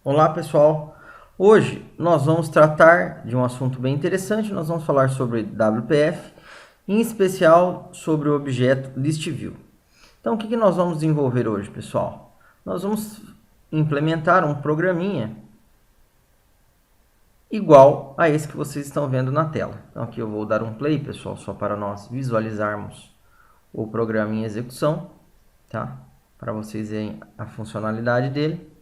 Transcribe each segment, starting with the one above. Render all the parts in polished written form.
Olá pessoal, hoje nós vamos tratar de um assunto bem interessante. Nós vamos falar sobre WPF, em especial sobre o objeto ListView. Então o que nós vamos desenvolver hoje, pessoal? Nós vamos implementar um programinha igual a esse que vocês estão vendo na tela. Então aqui eu vou dar um play, pessoal, só para nós visualizarmos o programa em execução, tá? Para vocês verem a funcionalidade dele.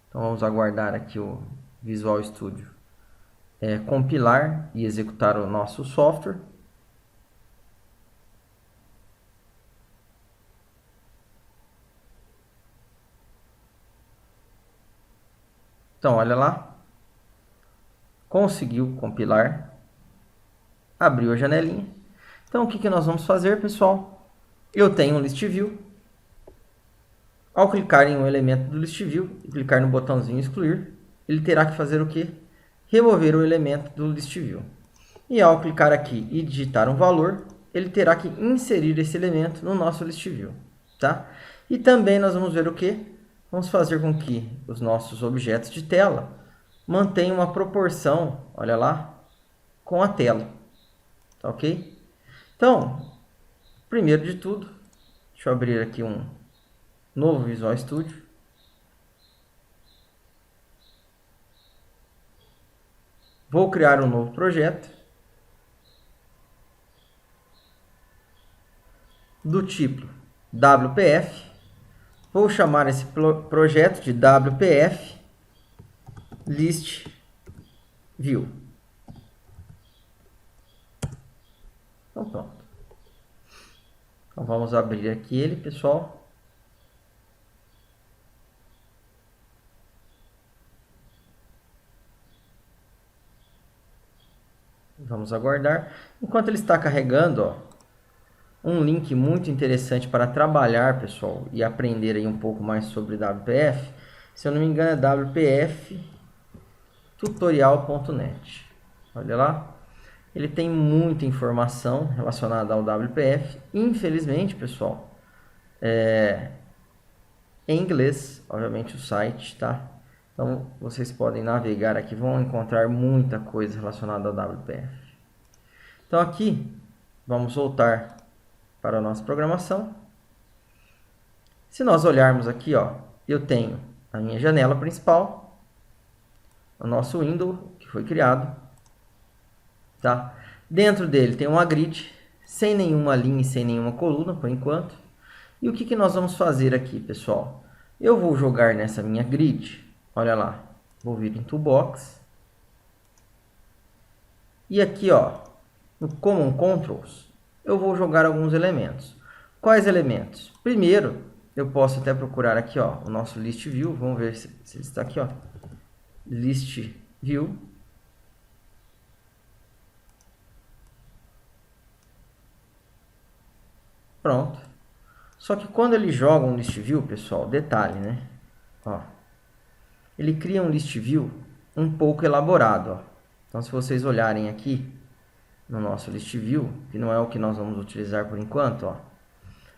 Então vamos aguardar aqui o Visual Studio compilar e executar o nosso software. Então olha lá, conseguiu compilar, abriu a janelinha. Então o que nós vamos fazer, pessoal? Eu tenho um ListView. Ao clicar em um elemento do ListView e clicar no botãozinho excluir, ele terá que fazer o quê? Remover o elemento do ListView. E ao clicar aqui e digitar um valor, ele terá que inserir esse elemento no nosso ListView. Tá? E também nós vamos ver o quê? Vamos fazer com que os nossos objetos de tela mantenham uma proporção, olha lá, com a tela. Tá ok? Então, primeiro de tudo, deixa eu abrir aqui um novo Visual Studio. Vou criar um novo projeto do tipo WPF. Vou chamar esse projeto de WPF List View. Então pronto. Então vamos abrir aqui ele, pessoal. Vamos aguardar. Enquanto ele está carregando, ó, um link muito interessante para trabalhar, pessoal, e aprender aí um pouco mais sobre WPF. Se eu não me engano, é wpftutorial.net. Olha lá. Ele tem muita informação relacionada ao WPF. Infelizmente, pessoal, em inglês, obviamente, o site, tá? Então, vocês podem navegar aqui, vão encontrar muita coisa relacionada ao WPF. Então, aqui, vamos voltar para a nossa programação. Se nós olharmos aqui, ó, eu tenho a minha janela principal, o nosso window que foi criado, tá? Dentro dele tem uma grid, sem nenhuma linha e sem nenhuma coluna, por enquanto. E o que nós vamos fazer aqui, pessoal? Eu vou jogar nessa minha grid, olha lá, vou vir em Toolbox. E aqui, ó, no Common Controls, eu vou jogar alguns elementos. Quais elementos? Primeiro, eu posso até procurar aqui, ó, o nosso ListView. Vamos ver se ele está aqui, ó. ListView. Pronto. Só que quando ele joga um ListView, pessoal, detalhe, né? Ó, ele cria um ListView um pouco elaborado, ó. Então, se vocês olharem aqui no nosso ListView, que não é o que nós vamos utilizar por enquanto, ó.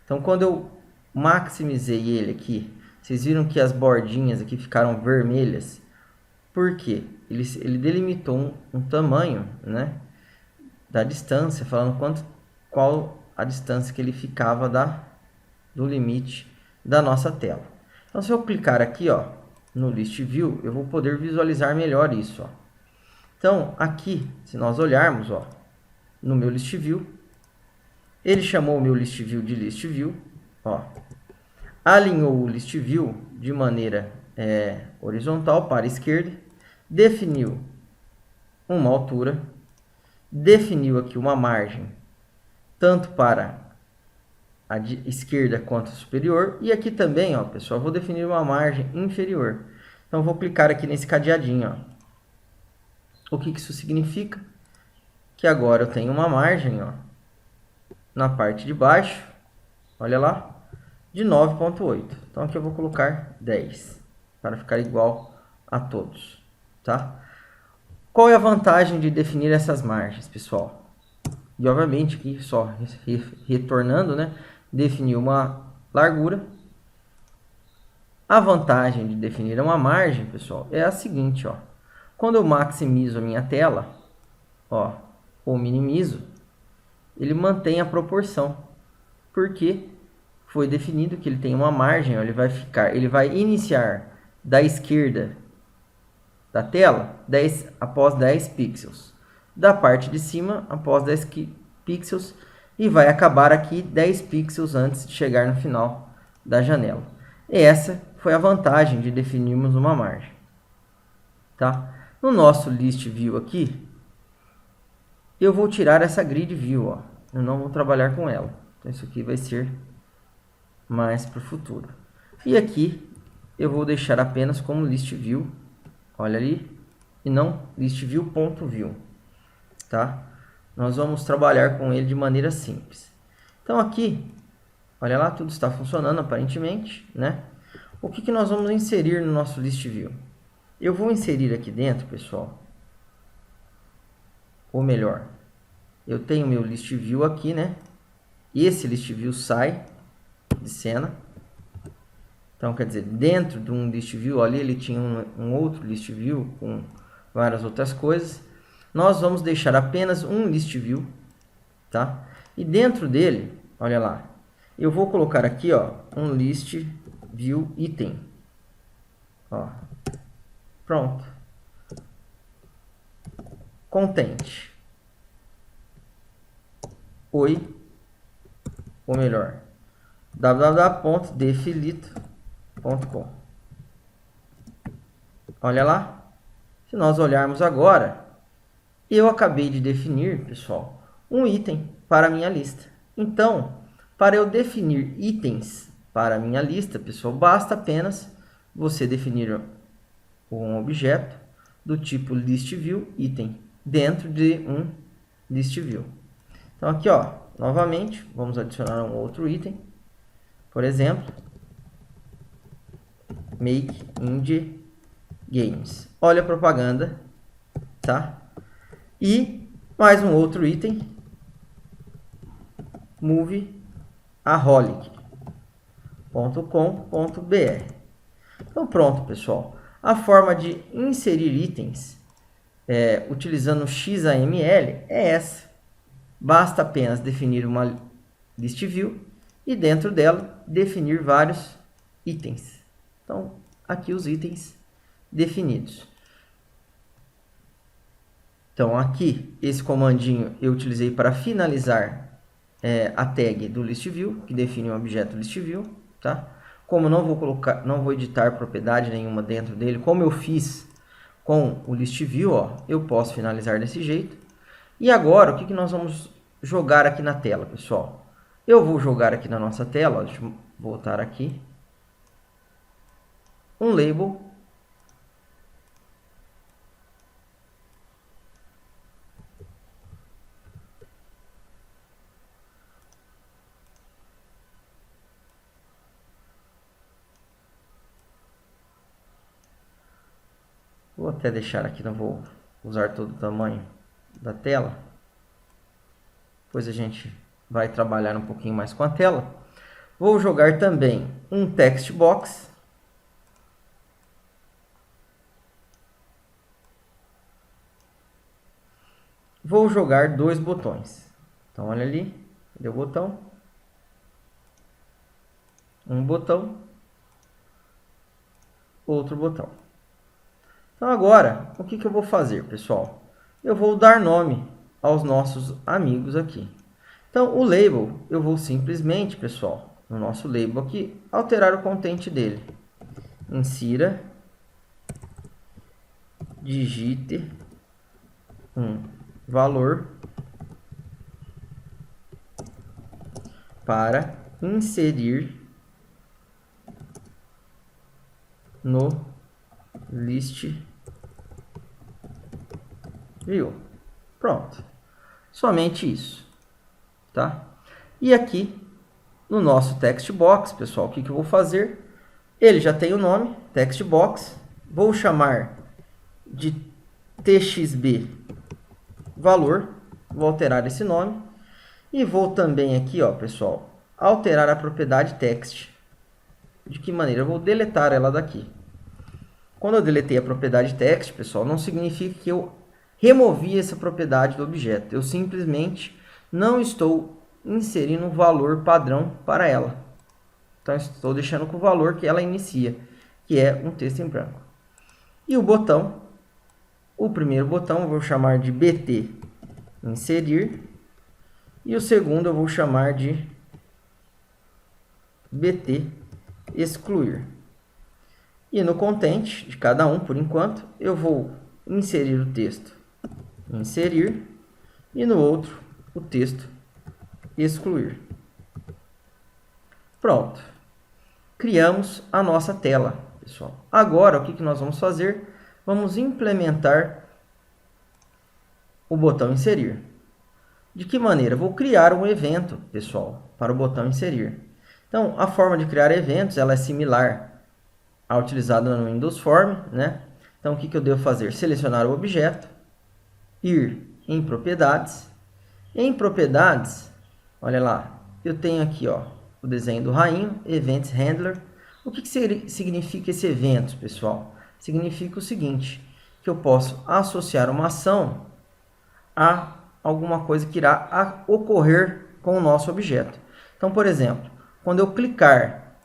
Então, quando eu maximizei ele aqui, vocês viram que as bordinhas aqui ficaram vermelhas. Por quê? Ele delimitou um tamanho, né, da distância, falando qual a distância que ele ficava do limite da nossa tela. Então, se eu clicar aqui, ó, no ListView, eu vou poder visualizar melhor isso, ó. Então, aqui, se nós olharmos, ó, no meu ListView, ele chamou o meu ListView de ListView, ó, alinhou o ListView de maneira horizontal para a esquerda, definiu uma altura, definiu aqui uma margem tanto para a esquerda quanto a superior, e aqui também, ó, pessoal, vou definir uma margem inferior. Então, vou clicar aqui nesse cadeadinho, ó. O que isso significa? Que agora eu tenho uma margem, ó, na parte de baixo, olha lá, de 9,8. Então, aqui eu vou colocar 10, para ficar igual a todos, tá? Qual é a vantagem de definir essas margens, pessoal? E, obviamente, aqui só retornando, né? Definir uma largura, A vantagem de definir uma margem, pessoal, é a seguinte, ó. Quando eu maximizo a minha tela, ó, ou minimizo, ele mantém a proporção, porque foi definido que ele tem uma margem, ó, ele vai iniciar da esquerda da tela após 10 pixels, da parte de cima após 10 pixels e vai acabar aqui 10 pixels antes de chegar no final da janela. E essa foi a vantagem de definirmos uma margem, tá? No nosso list view aqui, eu vou tirar essa grid view, ó. Eu não vou trabalhar com ela. Então isso aqui vai ser mais para o futuro. E aqui eu vou deixar apenas como list view, olha ali, e não list view.view, tá? Nós vamos trabalhar com ele de maneira simples. Então aqui, olha lá, tudo está funcionando aparentemente, né? O que nós vamos inserir no nosso list view? Eu vou inserir aqui dentro, pessoal, ou melhor, eu tenho meu list view aqui, né? Esse list view sai de cena. Então, quer dizer, dentro de um list view ali, ele tinha um outro list view com várias outras coisas. Nós vamos deixar apenas um list view, tá? E dentro dele, olha lá, eu vou colocar aqui, ó, um list view item. Ó, pronto. Content. Oi, ou melhor, www.defilito.com. Olha lá. Se nós olharmos agora, eu acabei de definir, pessoal, um item para a minha lista. Então, para eu definir itens para a minha lista, pessoal, basta apenas você definir um objeto do tipo listView item dentro de um listView. Então aqui, ó, novamente, vamos adicionar um outro item. Por exemplo, Make Indie Games. Olha a propaganda, tá? E mais um outro item, movieaholic.com.br. Então pronto, pessoal. A forma de inserir itens utilizando XAML é essa. Basta apenas definir uma list view e dentro dela definir vários itens. Então, aqui os itens definidos. Então, aqui, esse comandinho eu utilizei para finalizar a tag do listView, que define um objeto listView, tá? Como não vou editar propriedade nenhuma dentro dele, como eu fiz com o listView, ó, eu posso finalizar desse jeito. E agora, o que nós vamos jogar aqui na tela, pessoal? Eu vou jogar aqui na nossa tela, ó, deixa eu voltar aqui, um label vou até deixar aqui, não vou usar todo o tamanho da tela. Depois a gente vai trabalhar um pouquinho mais com a tela. Vou jogar também um text box. Vou jogar dois botões. Então, olha ali, cadê o botão? Um botão, outro botão. Então, agora, o que eu vou fazer, pessoal? Eu vou dar nome aos nossos amigos aqui. Então, o label, eu vou simplesmente, pessoal, no nosso label aqui, alterar o content dele. Insira, digite um valor para inserir no list view. Pronto. Somente isso, tá? E aqui no nosso text box, pessoal, o que eu vou fazer? Ele já tem o nome, text box. Vou chamar de txb valor. Vou alterar esse nome. E vou também aqui, ó, pessoal, alterar a propriedade text. De que maneira? Eu vou deletar ela daqui. Quando eu deletei a propriedade text, pessoal, não significa que eu removi essa propriedade do objeto. Eu simplesmente não estou inserindo um valor padrão para ela. Então, estou deixando com o valor que ela inicia, que é um texto em branco. E o botão, o primeiro botão eu vou chamar de BT inserir. E o segundo eu vou chamar de BT excluir. E no content de cada um, por enquanto, eu vou inserir o texto inserir e no outro o texto excluir. Pronto. Criamos a nossa tela, pessoal. Agora, o que nós vamos fazer? Vamos implementar o botão inserir. De que maneira? Vou criar um evento, pessoal, para o botão inserir. Então, a forma de criar eventos ela é similar à utilizada no Windows Form, né? Então, o que eu devo fazer? Selecionar o objeto, ir em propriedades. Em propriedades, olha lá, eu tenho aqui ó, o desenho do rainho, Events Handler. O que significa esse evento, pessoal? Significa o seguinte, que eu posso associar uma ação a alguma coisa que irá ocorrer com o nosso objeto. Então, por exemplo, quando eu clicar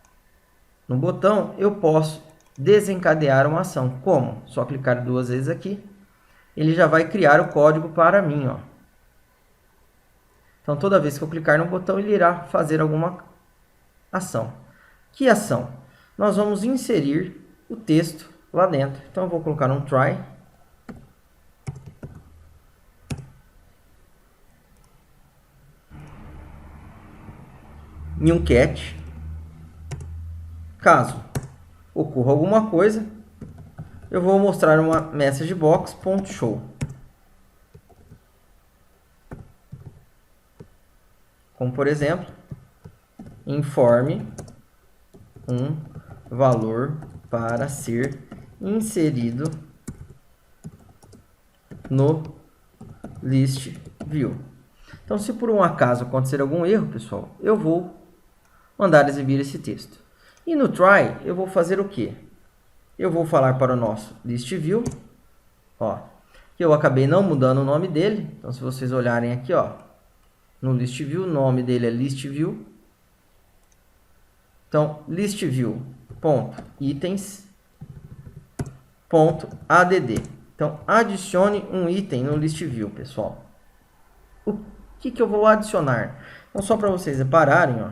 no botão, eu posso desencadear uma ação. Como? Só clicar 2 vezes aqui, ele já vai criar o código para mim, ó. Então, toda vez que eu clicar no botão, ele irá fazer alguma ação. Que ação? Nós vamos inserir o texto lá dentro. Então, eu vou colocar um try. E um catch. Caso ocorra alguma coisa, eu vou mostrar uma message box.show. Como, por exemplo, informe um valor para ser inserido no list view. Então, se por um acaso acontecer algum erro, pessoal, eu vou mandar exibir esse texto. E no try, eu vou fazer o quê? Eu vou falar para o nosso list view, ó, que eu acabei não mudando o nome dele. Então, se vocês olharem aqui, ó, no list view, o nome dele é list view. Então, list view ponto itens ponto add. Então, adicione um item no list view, pessoal. O que eu vou adicionar? Então, só para vocês repararem, ó,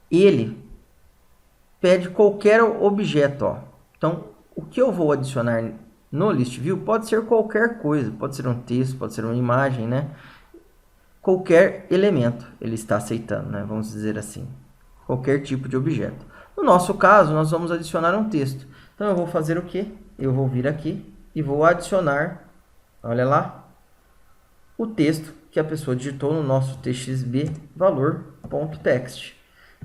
ele pede qualquer objeto, ó. Então, o que eu vou adicionar no list view pode ser qualquer coisa, pode ser um texto, pode ser uma imagem, né? Qualquer elemento ele está aceitando, né? Vamos dizer assim, qualquer tipo de objeto. No nosso caso, nós vamos adicionar um texto. Então, eu vou fazer o quê? Eu vou vir aqui e vou adicionar, olha lá, o texto que a pessoa digitou no nosso txb valor.text,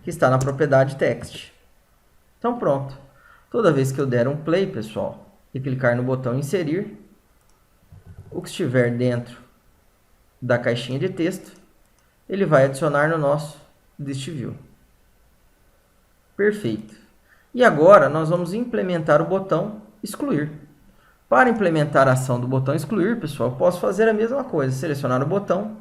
que está na propriedade text. Então, pronto. Toda vez que eu der um play, pessoal, e clicar no botão inserir, o que estiver dentro da caixinha de texto, ele vai adicionar no nosso list view. Perfeito. E agora nós vamos implementar o botão excluir. Para implementar a ação do botão excluir, pessoal, eu posso fazer a mesma coisa. Selecionar o botão,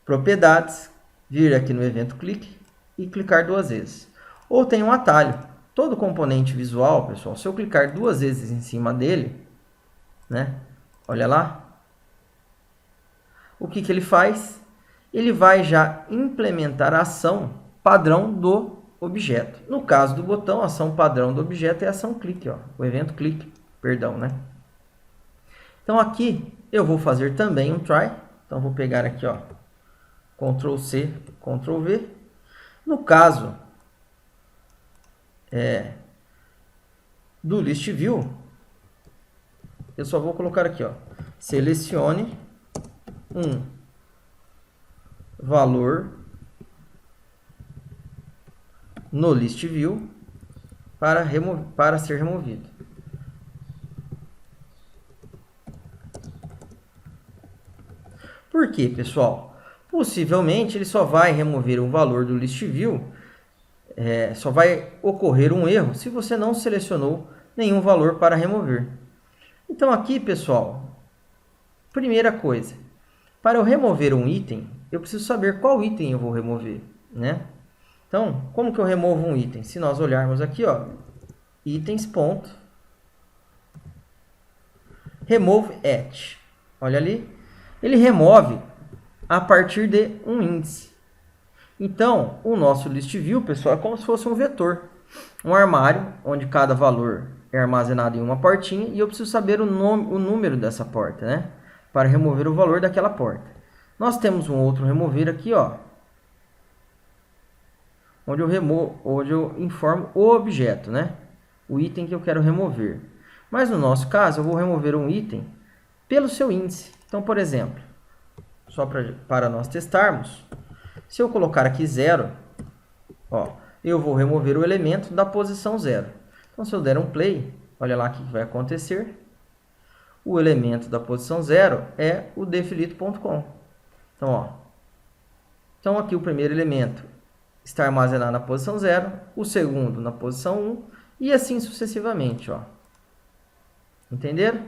propriedades, vir aqui no evento clique e clicar 2 vezes. Ou tem um atalho. Todo componente visual, pessoal, se eu clicar 2 vezes em cima dele, né? Olha lá. O que ele faz? Ele vai já implementar a ação padrão do objeto. No caso do botão, a ação padrão do objeto é a ação clique, ó, o evento clique, perdão, né? Então, aqui eu vou fazer também um try. Então, vou pegar aqui, ó, Ctrl C, Ctrl V. No caso do list view, eu só vou colocar aqui, ó, selecione um valor no list view para ser removido. Por quê, pessoal? Possivelmente ele só vai remover um valor do list view, só vai ocorrer um erro se você não selecionou nenhum valor para remover. Então aqui, pessoal, primeira coisa, para eu remover um item, eu preciso saber qual item eu vou remover, né? Então, como que eu removo um item? Se nós olharmos aqui, ó, itens, ponto, remove at. Olha ali, ele remove a partir de um índice. Então, o nosso list view, pessoal, é como se fosse um vetor. Um armário, onde cada valor é armazenado em uma portinha, e eu preciso saber o número dessa porta, né? Para remover o valor daquela porta. Nós temos um outro remover aqui, ó, onde eu informo o objeto, né? O item que eu quero remover. Mas no nosso caso, eu vou remover um item pelo seu índice. Então, por exemplo, só para nós testarmos, se eu colocar aqui 0, ó, eu vou remover o elemento da posição 0. Então, se eu der um play, olha lá o que vai acontecer. O elemento da posição 0 é o defilito.com. Então, ó, então, aqui o primeiro elemento está armazenado na posição 0, o segundo na posição 1, e assim sucessivamente, ó. Entenderam?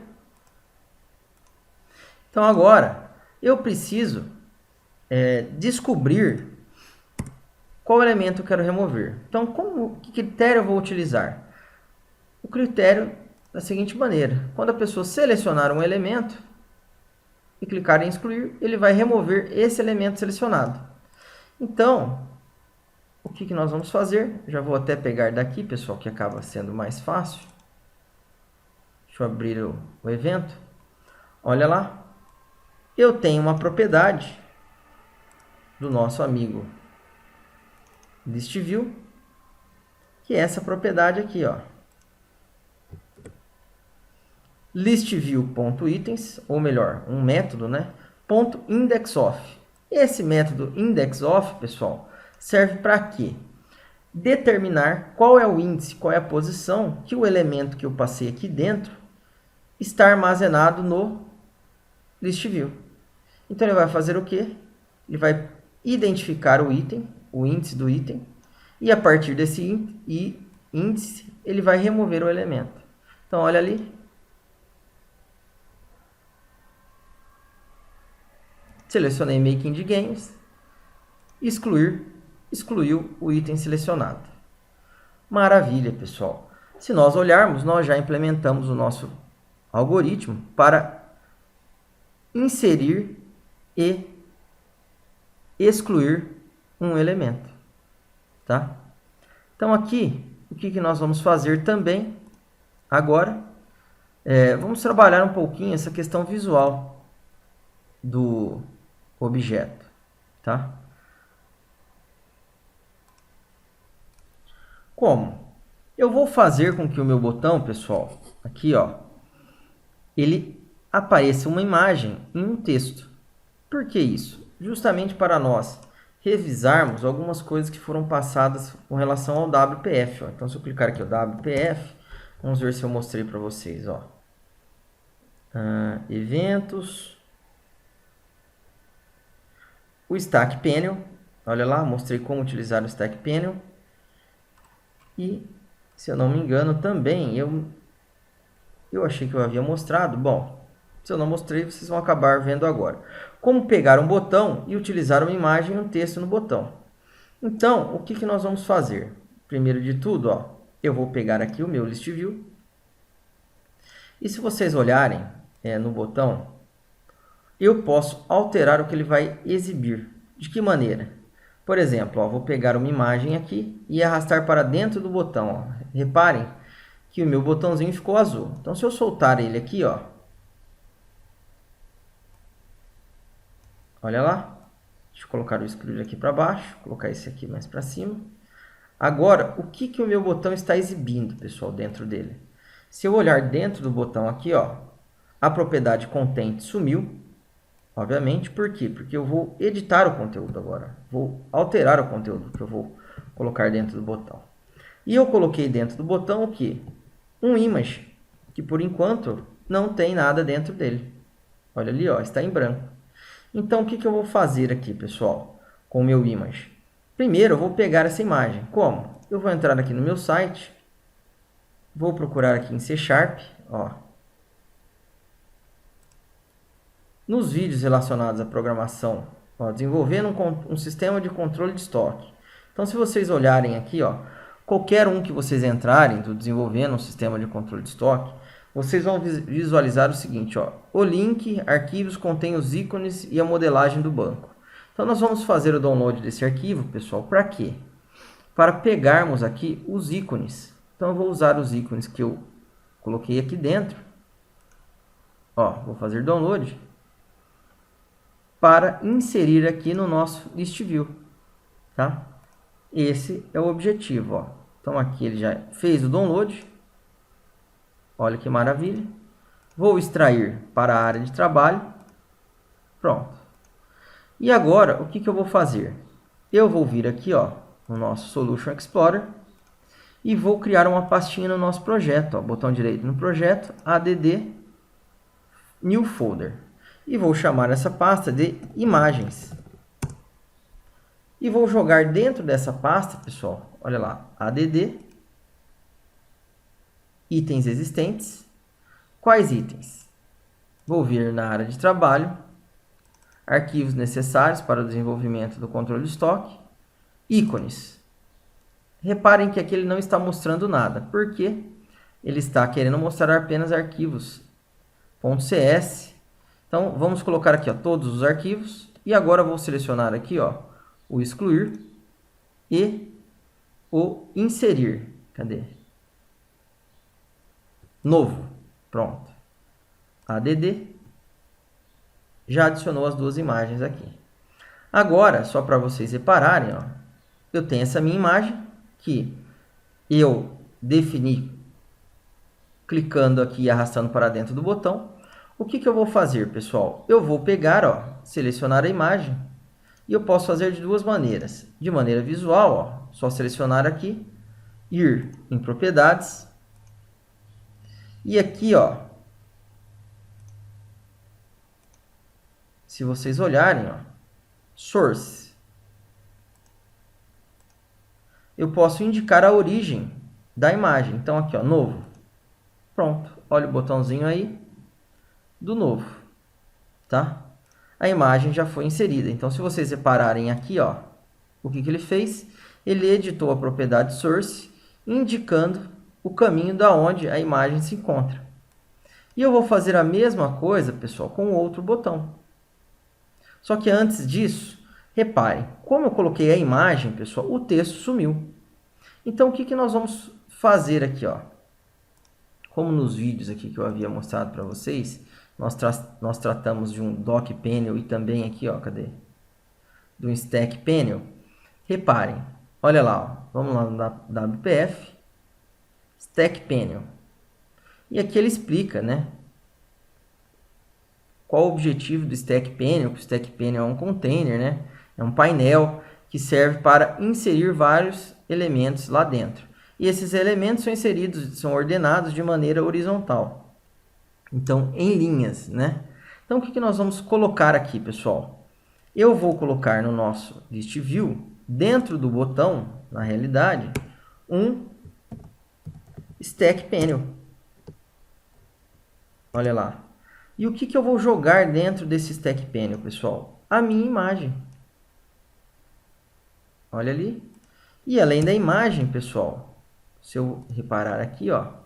Então, agora, eu preciso descobrir qual elemento eu quero remover. Então, que critério eu vou utilizar? O critério da seguinte maneira. Quando a pessoa selecionar um elemento e clicar em excluir, ele vai remover esse elemento selecionado. Então, o que nós vamos fazer? Já vou até pegar daqui, pessoal, que acaba sendo mais fácil. Deixa eu abrir o evento. Olha lá. Eu tenho uma propriedade do nosso amigo ListView, que é essa propriedade aqui, ó. ListView.itens, ou melhor, um método, né? .indexOf. Esse método indexOf, pessoal, serve para quê? Determinar qual é o índice, qual é a posição que o elemento que eu passei aqui dentro está armazenado no ListView. Então, ele vai fazer o quê? Ele vai identificar o item, o índice do item, e a partir desse índice, ele vai remover o elemento. Então, olha ali. Selecionei Making de Games, excluiu o item selecionado. Maravilha, pessoal. Se nós olharmos, nós já implementamos o nosso algoritmo para inserir e excluir um elemento, tá? Então, aqui, o que nós vamos fazer também agora? Vamos trabalhar um pouquinho essa questão visual do objeto, tá? Como? Eu vou fazer com que o meu botão, pessoal, aqui, ó, ele apareça uma imagem em um texto. Por que isso? Justamente para nós revisarmos algumas coisas que foram passadas com relação ao WPF. Ó. Então, se eu clicar aqui, o WPF, vamos ver se eu mostrei para vocês. Ó. Eventos. O Stack Panel. Olha lá, mostrei como utilizar o Stack Panel. E, se eu não me engano, também eu achei que eu havia mostrado. Bom, se eu não mostrei, vocês vão acabar vendo agora. Como pegar um botão e utilizar uma imagem e um texto no botão. Então, o que nós vamos fazer? Primeiro de tudo, ó, eu vou pegar aqui o meu ListView. E se vocês olharem no botão, eu posso alterar o que ele vai exibir. De que maneira? Por exemplo, ó, vou pegar uma imagem aqui e arrastar para dentro do botão. Ó. Reparem que o meu botãozinho ficou azul. Então, se eu soltar ele aqui, ó, olha lá. Deixa eu colocar o excluir aqui para baixo, colocar esse aqui mais para cima. Agora, o que o meu botão está exibindo, pessoal, dentro dele? Se eu olhar dentro do botão aqui, ó, a propriedade content sumiu, obviamente. Por quê? Porque eu vou editar o conteúdo agora. Vou alterar o conteúdo que eu vou colocar dentro do botão. E eu coloquei dentro do botão o quê? Um image, que por enquanto não tem nada dentro dele. Olha ali, ó, está em branco. Então, o que que eu vou fazer aqui, pessoal, com o meu image? Primeiro, eu vou pegar essa imagem. Como? Eu vou entrar aqui no meu site, vou procurar aqui em C Sharp, ó. Nos vídeos relacionados à programação, ó, desenvolvendo um sistema de controle de estoque. Então, se vocês olharem aqui, ó, qualquer um que vocês entrarem do desenvolvendo um sistema de controle de estoque, vocês vão visualizar o seguinte, ó, o link, arquivos contém os ícones e a modelagem do banco. Então, nós vamos fazer o download desse arquivo, pessoal, para quê? Para pegarmos aqui os ícones. Então, eu vou usar os ícones que eu coloquei aqui dentro. Ó, vou fazer download para inserir aqui no nosso list view, tá? Esse é o objetivo, ó. Então, aqui ele já fez o download. Olha que maravilha. Vou extrair para a área de trabalho. Pronto. E agora, o que que eu vou fazer? Eu vou vir aqui, ó, no nosso Solution Explorer e vou criar uma pastinha no nosso projeto. Ó, botão direito no projeto, add new folder. E vou chamar essa pasta de imagens. E vou jogar dentro dessa pasta, pessoal, olha lá, add itens existentes. Quais itens? Vou vir na área de trabalho, arquivos necessários para o desenvolvimento do controle de estoque, ícones. Reparem que aqui ele não está mostrando nada, porque ele está querendo mostrar apenas arquivos .cs. Então, vamos colocar aqui, ó, todos os arquivos. E agora vou selecionar aqui, ó, o excluir e o inserir. Cadê? Novo. Pronto. Add. Já adicionou as duas imagens aqui. Agora, só para vocês repararem, ó, eu tenho essa minha imagem que eu defini clicando aqui e arrastando para dentro do botão. O que que eu vou fazer, pessoal? Eu vou pegar, ó, selecionar a imagem e eu posso fazer de duas maneiras. De maneira visual, ó, só selecionar aqui, ir em propriedades e aqui, ó, se vocês olharem, ó, source, eu posso indicar a origem da imagem. Então aqui, ó, novo. Pronto. Olha o botãozinho aí do novo, tá? A imagem já foi inserida. Então, se vocês repararem aqui, ó, o que que ele fez? Ele editou a propriedade source, indicando o caminho da onde a imagem se encontra. E eu vou fazer a mesma coisa, pessoal, com o outro botão. Só que antes disso, reparem, como eu coloquei a imagem, pessoal, o texto sumiu. Então, o que que nós vamos fazer aqui, ó? Como nos vídeos aqui que eu havia mostrado para vocês, nós tratamos de um Dock Panel e também aqui, ó, cadê? Do Stack Panel. Reparem, olha lá, ó, vamos lá no WPF, Stack Panel. E aqui ele explica, né? Qual o objetivo do Stack Panel? O Stack Panel é um container, né? É um painel que serve para inserir vários elementos lá dentro. E esses elementos são inseridos, são ordenados de maneira horizontal. Então, em linhas, né? Então, o que que nós vamos colocar aqui, pessoal? Eu vou colocar no nosso List View, dentro do botão, na realidade, um Stack Panel. Olha lá. E o que que eu vou jogar dentro desse Stack Panel, pessoal? A minha imagem. Olha ali. E além da imagem, pessoal, se eu reparar aqui, ó,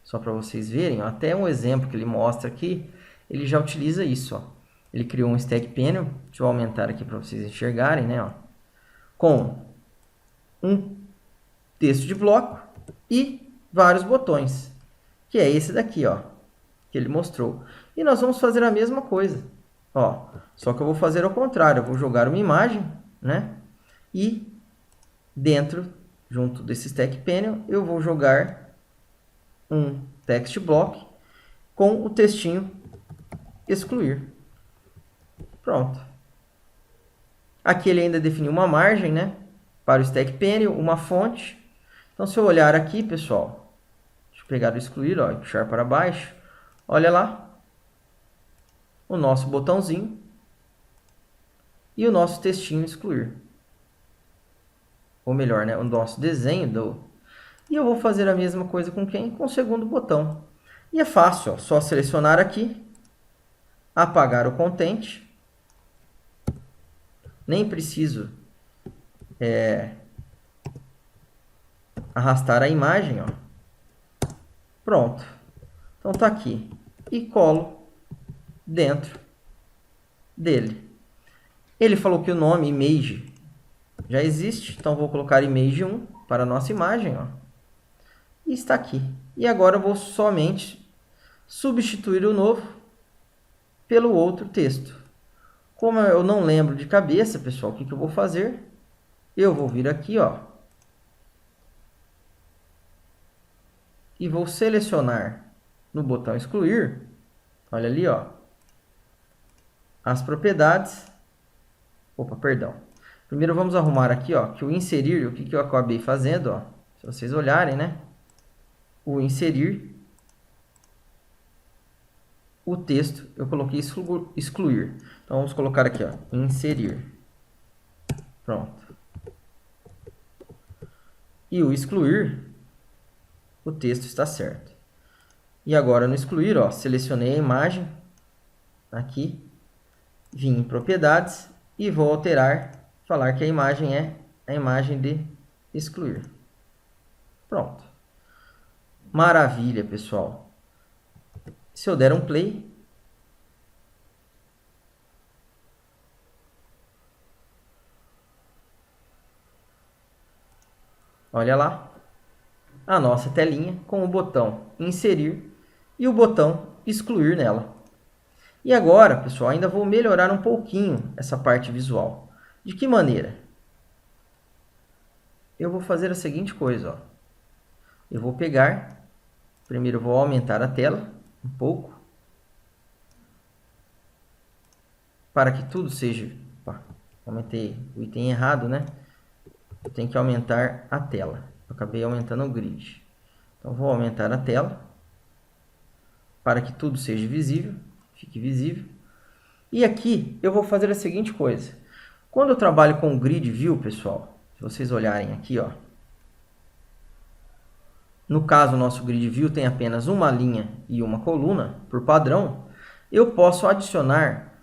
só para vocês verem, ó, até um exemplo que ele mostra aqui, ele já utiliza isso, ó. Ele criou um Stack Panel, deixa eu aumentar aqui para vocês enxergarem, né, ó, com um texto de bloco e vários botões, que é esse daqui, ó, que ele mostrou. E nós vamos fazer a mesma coisa, ó, só que eu vou fazer ao contrário, eu vou jogar uma imagem, né, e dentro, junto desse Stack Panel, eu vou jogar um text block com o textinho excluir. Pronto. Aqui ele ainda definiu uma margem, né, para o Stack Panel, uma fonte. Então, se eu olhar aqui, pessoal, deixa eu pegar o excluir, ó, e puxar para baixo, olha lá, o nosso botãozinho e o nosso textinho excluir. Ou melhor, né, o nosso desenho do... E eu vou fazer a mesma coisa com quem? Com o segundo botão. E é fácil, ó, só selecionar aqui, apagar o contente. Nem preciso arrastar a imagem, ó. Pronto. Então tá aqui. E colo dentro dele. Ele falou que o nome image já existe, então vou colocar image 1 para a nossa imagem, ó. E está aqui. E agora eu vou somente substituir o novo pelo outro texto. Como eu não lembro de cabeça, pessoal, o que eu vou fazer? Eu vou vir aqui, ó, e vou selecionar no botão excluir, olha ali, ó, as propriedades. Opa, perdão. Primeiro vamos arrumar aqui, ó, que o inserir, o que eu acabei fazendo, ó, se vocês olharem, né? O inserir, o texto, eu coloquei excluir. Então vamos colocar aqui, ó, inserir. Pronto. E o excluir, o texto está certo. E agora no excluir, ó, selecionei a imagem aqui, vim em propriedades e vou alterar, falar que a imagem é a imagem de excluir. Pronto. Maravilha, pessoal. Se eu der um play, olha lá, a nossa telinha com o botão inserir e o botão excluir nela. E agora, pessoal, ainda vou melhorar um pouquinho essa parte visual. De que maneira? Eu vou fazer a seguinte coisa, ó. Eu vou pegar, primeiro eu vou aumentar a tela um pouco, para que tudo seja... Opa, aumentei o item errado, né? Eu tenho que aumentar a tela. Eu acabei aumentando o grid. Então, vou aumentar a tela para que tudo seja visível, fique visível. E aqui eu vou fazer a seguinte coisa. Quando eu trabalho com o grid view, pessoal, se vocês olharem aqui, ó, no caso o nosso grid view tem apenas uma linha e uma coluna por padrão, eu posso adicionar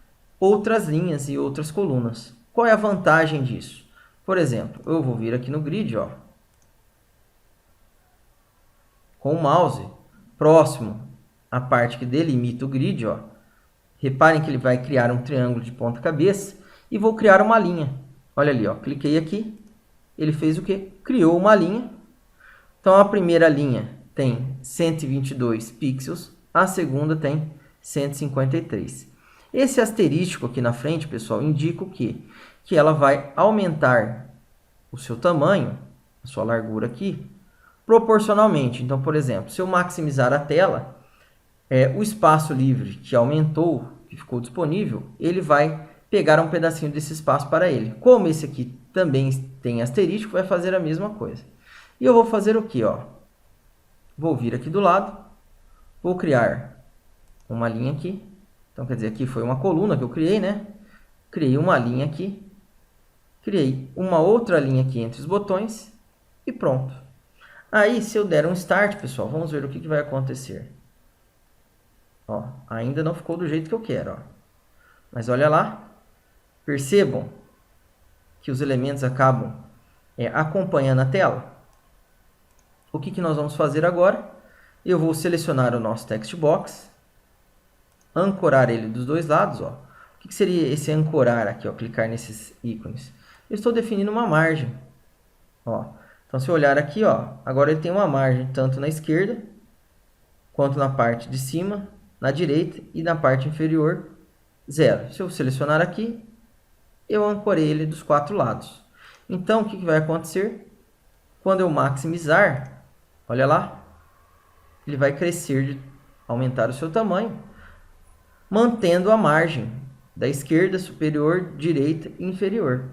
outras linhas e outras colunas. Qual é a vantagem disso? Por exemplo, eu vou vir aqui no grid, ó, com o mouse próximo à parte que delimita o grid, ó. Reparem que ele vai criar um triângulo de ponta cabeça e vou criar uma linha. Olha ali, ó, cliquei aqui, ele fez o quê? Criou uma linha. Então a primeira linha tem 122 pixels, a segunda tem 153. Esse asterístico aqui na frente, pessoal, indica o quê? Que ela vai aumentar o seu tamanho, a sua largura aqui, proporcionalmente. Então, por exemplo, se eu maximizar a tela, o espaço livre que aumentou, que ficou disponível, ele vai pegar um pedacinho desse espaço para ele. Como esse aqui também tem asterístico, vai fazer a mesma coisa. E eu vou fazer o quê? Ó? Vou vir aqui do lado, vou criar uma linha aqui. Então, quer dizer, aqui foi uma coluna que eu criei, né? Criei uma linha aqui, criei uma outra linha aqui entre os botões e pronto. Aí, se eu der um Start, pessoal, vamos ver o que vai acontecer. Ó, ainda não ficou do jeito que eu quero, ó. Mas olha lá, percebam que os elementos acabam acompanhando a tela. O que nós vamos fazer agora? Eu vou selecionar o nosso text box, ancorar ele dos dois lados, ó. O que seria esse ancorar aqui, ó, clicar nesses ícones? Eu estou definindo uma margem, ó. Então, se eu olhar aqui, ó, agora ele tem uma margem tanto na esquerda, quanto na parte de cima, na direita e na parte inferior, 0. Se eu selecionar aqui, eu ancorei ele dos 4 lados. Então, o que vai acontecer? Quando eu maximizar, olha lá, ele vai crescer, aumentar o seu tamanho, mantendo a margem da esquerda, superior, direita e inferior.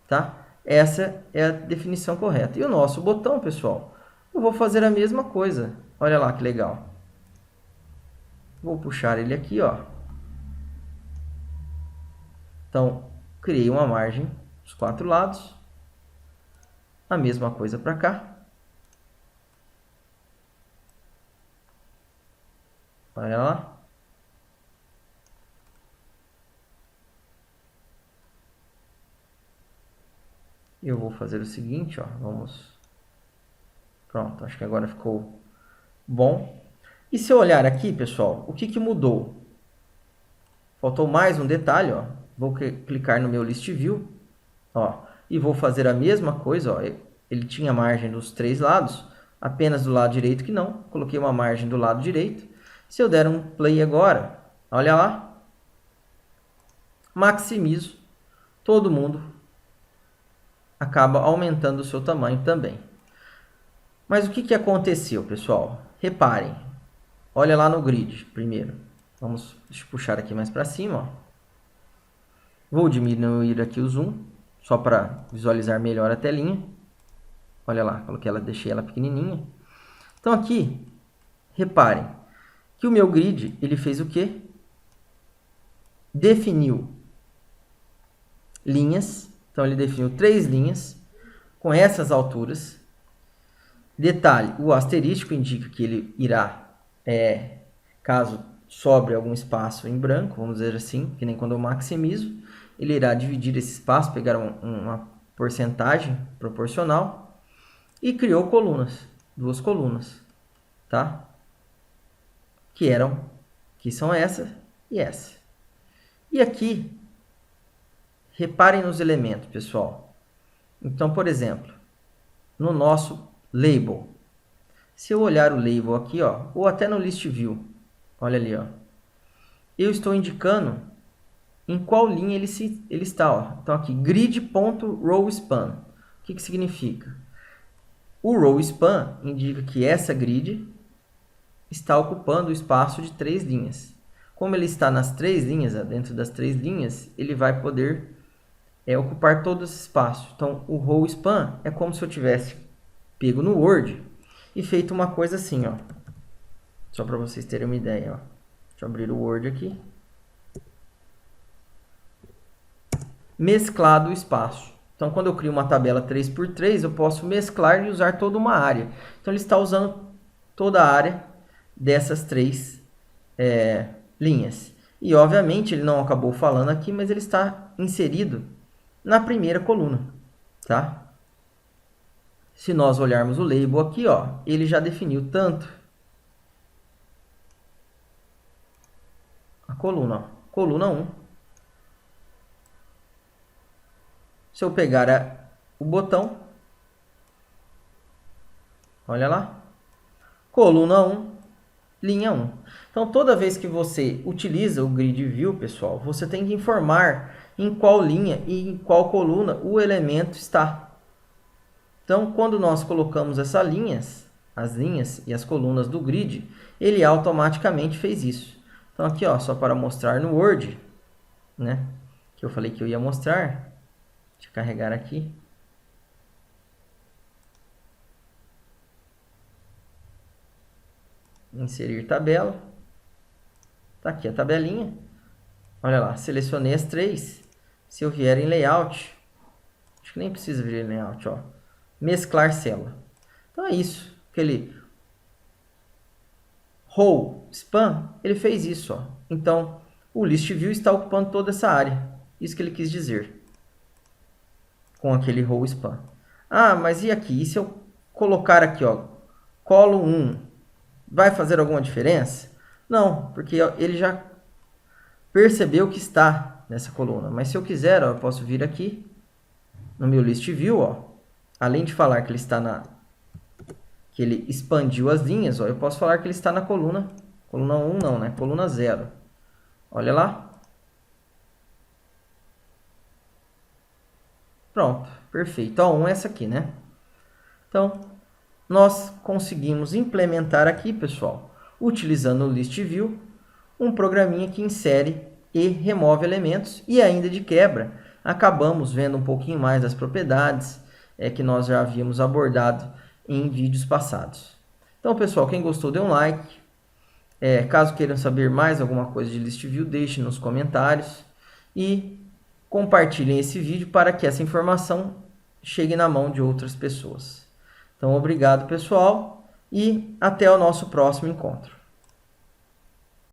Tá? Essa é a definição correta. E o nosso botão, pessoal, eu vou fazer a mesma coisa. Olha lá que legal. Vou puxar ele aqui, ó. Então, criei uma margem dos 4 lados. A mesma coisa para cá. Olha lá. Eu vou fazer o seguinte, ó, vamos... Pronto, acho que agora ficou bom. E se eu olhar aqui, pessoal, o que mudou? Faltou mais um detalhe, ó. Vou clicar no meu List View, ó, e vou fazer a mesma coisa, ó. Ele tinha margem dos 3 lados, apenas do lado direito que não. Coloquei uma margem do lado direito. Se eu der um play agora, olha lá, maximizo, todo mundo acaba aumentando o seu tamanho também. Mas o que aconteceu, pessoal? Reparem, olha lá no grid primeiro. Deixa eu puxar aqui mais para cima, ó. Vou diminuir aqui o zoom, só para visualizar melhor a telinha. Olha lá, deixei ela pequenininha. Então aqui, reparem que o meu grid, ele fez o quê? Definiu linhas. Então ele definiu 3 linhas com essas alturas. Detalhe, o asterístico indica que ele irá, caso sobre algum espaço em branco, vamos dizer assim, que nem quando eu maximizo, ele irá dividir esse espaço, pegar uma porcentagem proporcional e criou colunas, 2 colunas, tá? Que são essa e essa. E aqui, reparem nos elementos, pessoal. Então, por exemplo, no nosso label, se eu olhar o label aqui, ó, ou até no list view, olha ali, ó, eu estou indicando em qual linha ele está, ó. Então aqui, grid.rowSpan. O que significa? O rowSpan indica que essa grid está ocupando o espaço de 3 linhas. Como ele está nas 3 linhas, dentro das 3 linhas, ele vai poder ocupar todo esse espaço. Então, o rowSpan é como se eu tivesse pego no Word e feito uma coisa assim, ó. Só para vocês terem uma ideia, ó. Deixa eu abrir o Word aqui. Mesclado o espaço. Então, quando eu crio uma tabela 3x3, eu posso mesclar e usar toda uma área. Então, ele está usando toda a área dessas 3 linhas. E, obviamente, ele não acabou falando aqui, mas ele está inserido na primeira coluna, tá? Se nós olharmos o label aqui, ó, ele já definiu tanto a coluna, ó, coluna 1. Se eu pegar o botão, olha lá, coluna 1, linha 1. Então, toda vez que você utiliza o Grid View, pessoal, você tem que informar em qual linha e em qual coluna o elemento está. Então, quando nós colocamos as linhas e as colunas do grid, ele automaticamente fez isso. Então, aqui, ó, só para mostrar no Word, né, que eu falei que eu ia mostrar. Deixa eu carregar aqui. Inserir tabela. Tá aqui a tabelinha. Olha lá, selecionei as 3. Se eu vier em layout, acho que nem precisa vir em layout, ó. Mesclar célula. Então é isso. Aquele row span, ele fez isso, ó. Então, o list view está ocupando toda essa área. Isso que ele quis dizer com aquele row span. Ah, mas e aqui? E se eu colocar aqui, ó, colo 1, vai fazer alguma diferença? Não, porque ele já percebeu que está nessa coluna. Mas se eu quiser, ó, eu posso vir aqui no meu list view, ó, além de falar que ele está que ele expandiu as linhas, ó, eu posso falar que ele está na coluna 1 não, né? Coluna 0. Olha lá. Pronto, perfeito. A 1 é essa aqui, né? Então, nós conseguimos implementar aqui, pessoal, utilizando o List View, um programinha que insere e remove elementos e ainda de quebra, acabamos vendo um pouquinho mais das propriedades que nós já havíamos abordado em vídeos passados. Então, pessoal, quem gostou, dê um like. Caso queiram saber mais alguma coisa de List View, deixe nos comentários. E compartilhem esse vídeo para que essa informação chegue na mão de outras pessoas. Então, obrigado, pessoal, e até o nosso próximo encontro.